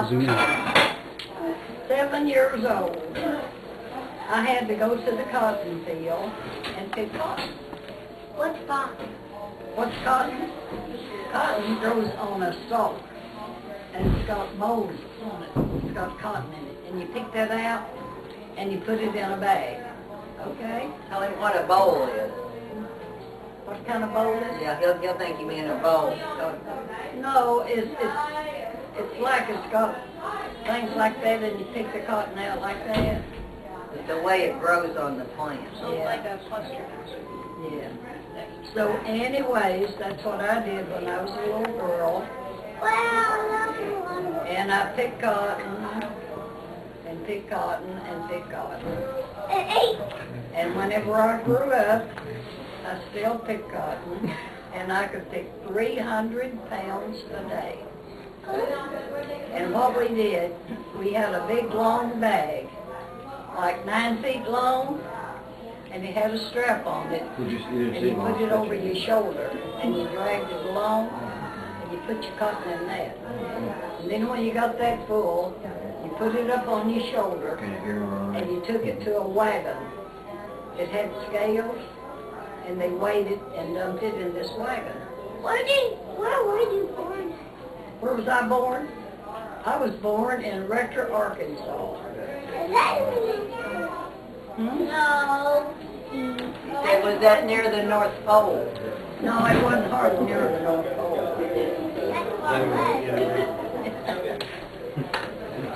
about 7 years old, I had to go to the cotton field and pick cotton. What's cotton? What's cotton? Cotton grows on a stalk, and it's got molds on it. It's got cotton in it. And you pick that out, and you put it in a bag. Okay? Tell him what a bowl is. What kind of bowl is it? Yeah, he'll think you mean a bowl. No, it's like it's got things like that, and you pick the cotton out like that. The way it grows on the plant. Yeah. Like a cluster. Yeah. So anyways, that's what I did when I was a little girl. Well, And I picked cotton, and picked cotton, and picked cotton. And whenever I grew up, I still picked cotton, and I could pick 300 pounds a day. And what we did, we had a big long bag, like 9 feet long, and it had a strap on it, and you put it over your shoulder, and you dragged it along, and you put your cotton in that. And then when you got that full, you put it up on your shoulder, and you took it to a wagon. It had scales, and they weighed it and dumped it in this wagon. where were you born? Where was I born? I was born in Rector, Arkansas. No. Was that near the North Pole? No, it wasn't hardly near the North Pole.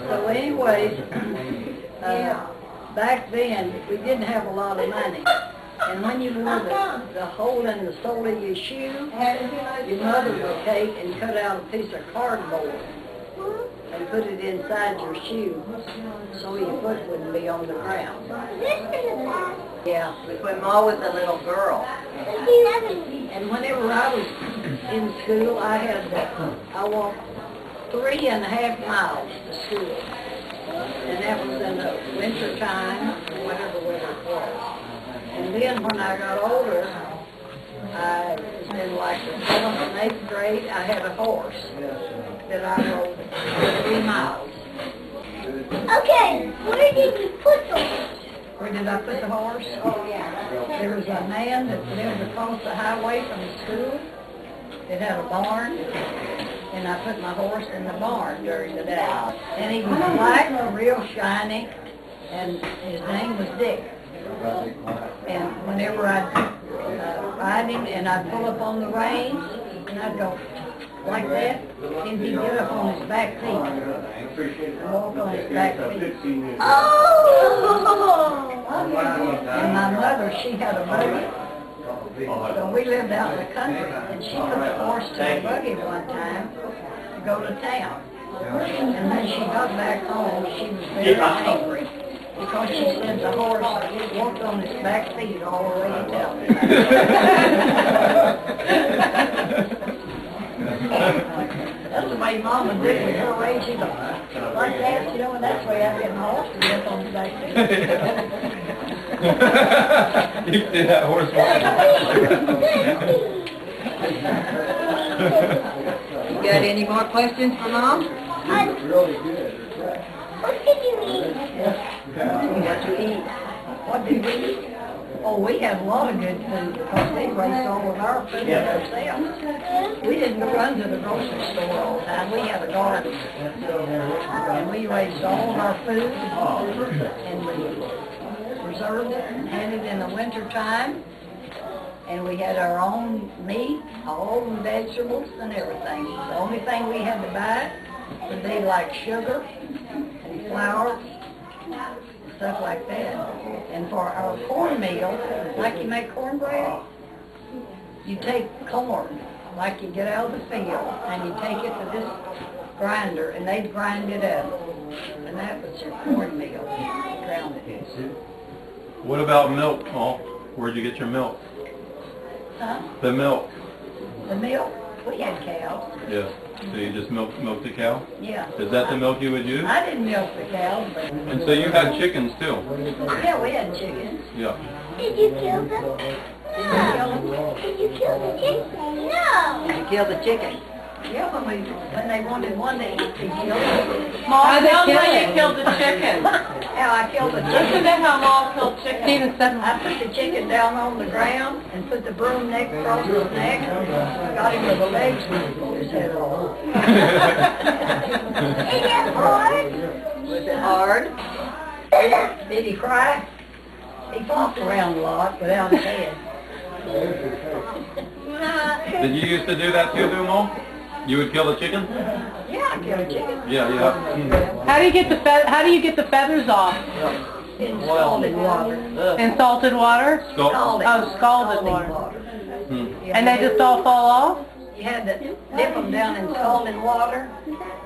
So anyways, back then, we didn't have a lot of money. And when you wore the hole in the sole of your shoe, your mother would take and cut out a piece of cardboard and put it inside your shoe so your foot wouldn't be on the ground. Yeah. When Ma was a little girl. And whenever I was in school, I walked 3.5 miles to school. And that was in the winter time, or whatever weather it was. And then when I got older, I was in like the 7th and 8th grade, I had a horse that I rode 3 miles. Okay, where did you put the horse? Where did I put the horse? Oh, yeah. There was a man that lived across the highway from the school that had a barn, and I put my horse in the barn during the day. And he was black, real shiny, and his name was Dick. And whenever I'd ride him and I'd pull up on the reins, and I'd go like that, and he'd get up on his back feet and walk on his back feet. Oh! And my mother, she had a buggy. So we lived out in the country, and she put the horse to a buggy one time to go to town. And when she got back home, she was very angry because she said the horse walked on his back feet all the way to town. That's the way Mama did with her age. She goes like that, you know, and that's the way I get my horse to walk on his back feet. You did that horse You got any more questions for Mom? What did you eat? What you eat? What did we eat? Oh, we had a lot of good food because they raised all of our food ourselves. We didn't run to the grocery store all the time. We had a garden. And we raised all of our food and we preserved it and had it in the winter time. And we had our own meat, all the vegetables and everything. The only thing we had to buy would be like sugar and flour, stuff like that. And for our cornmeal, like you make cornbread, you take corn, like you get out of the field, and you take it to this grinder, and they'd grind it up. And that was your cornmeal. Ground it. What about milk, Ma? Where'd you get your milk? Huh? The milk. The milk? We had cows. Yeah. So you just milk the cow? Yeah. Is that the milk you would use? I didn't milk the cows, but... And so you had chickens too? Yeah, we had chickens. Yeah. Did you kill them? Did you kill them? Did you kill the chicken? No! Did you kill the chicken? Yeah, when they wanted one to eat, they killed it. Mom, tell them how you killed the chicken. How I killed the Listen chicken. to how Mom killed chicken. I put the chicken down on the ground and put the broom neck across his neck, got him with the legs and pulled his head off. Is it hard? Was it hard? Did he cry? He flopped around a lot without his head. Did you used to do that too, Mom? You would kill the chicken? Yeah, I killed a chicken. Yeah, yeah. How do you get the feathers off? In scalded water. In salted water? Scalded. Oh, scalded water. Hmm. And they just all fall off? You had to dip them down in scalding water,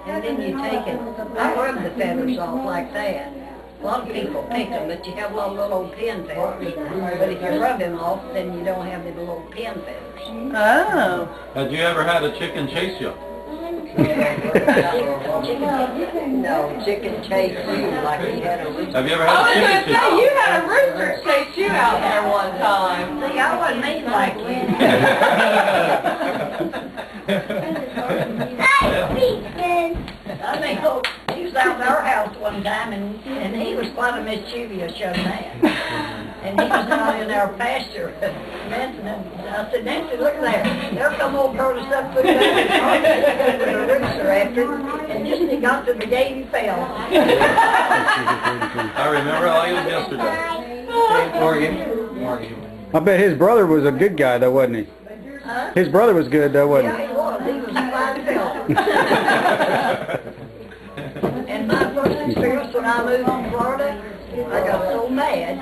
and then you take it. I rub the feathers off like that. A lot of people pick them, but you have a lot of little old pin feathers. But if you rub them off, then you don't have the little pin feathers. Oh. Had you ever had a chicken chase you? No, chicken chased you like he had a rooster. Have you ever I had a was chicken going to chase say, you? you had a rooster chase you out there one time. See, I wasn't mean like I think he was out at our house one time, and he was quite a mischievous young man. And he was out in our pasture, Nancy, and I said, Nancy, look there. There come old Curtis up with a rooster after him, and just as he got to the gate, he fell. I remember like it was yesterday. I bet his brother was a good guy though, wasn't he? Huh? His brother was good though, wasn't Yeah, he? he was. He was a fine fella. And my first experience when I moved to Florida, I got so mad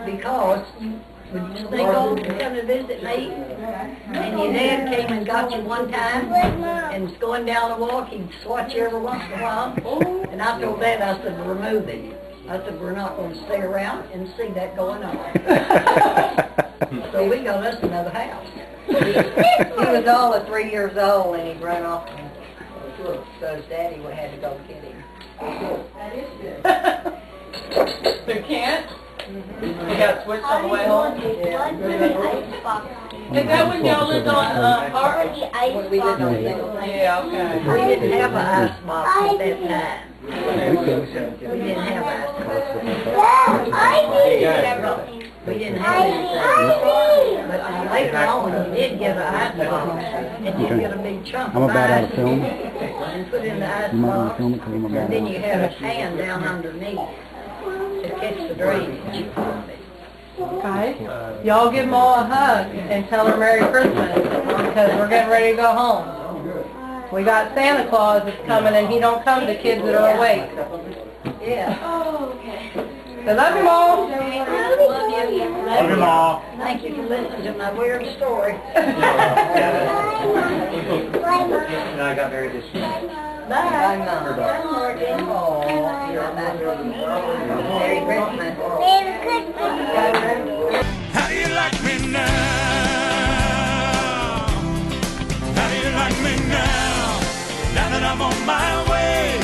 because when you sneak over to come to visit me, and your dad came and got you one time, and was going down a walk, he'd swat you every once in a while, and I told Dad, I said, remove him. I said, we're not going to stay around and see that going on. So we got us another house. He was all of 3 years old and he ran off and so his daddy had to go get him. They can't? You got switched on the way home? Is that when y'all lived on Park? When we lived on Single? Yeah, okay. We didn't have an ice box at that time. We didn't have ice box. We didn't have anything. But later on, when you did get an ice box, and you get a big chunk I'm of about out ice of film. and put in the ice You might want box, to film it because I'm about and then out. you had a can down underneath to catch the drainage of it. Okay. Y'all give them all a hug and tell her Merry Christmas because we're getting ready to go home. We got Santa Claus that's coming and he don't come to kids that are awake. Yeah. So love you, Mom. Love you, Mom. Thank you for listening to my weird story. And I got married this year. Bye. Oh, you're back. Merry Christmas. How do you like me now? How do you like me now? Now that I'm on my way,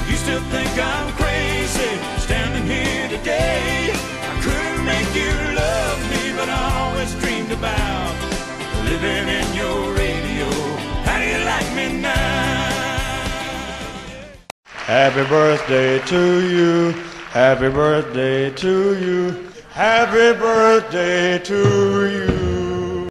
you still think I'm crazy standing here today. I couldn't make you love me, but I always dreamed about living in your radio. How do you like me now? Happy birthday to you. Happy birthday to you. Happy birthday to you.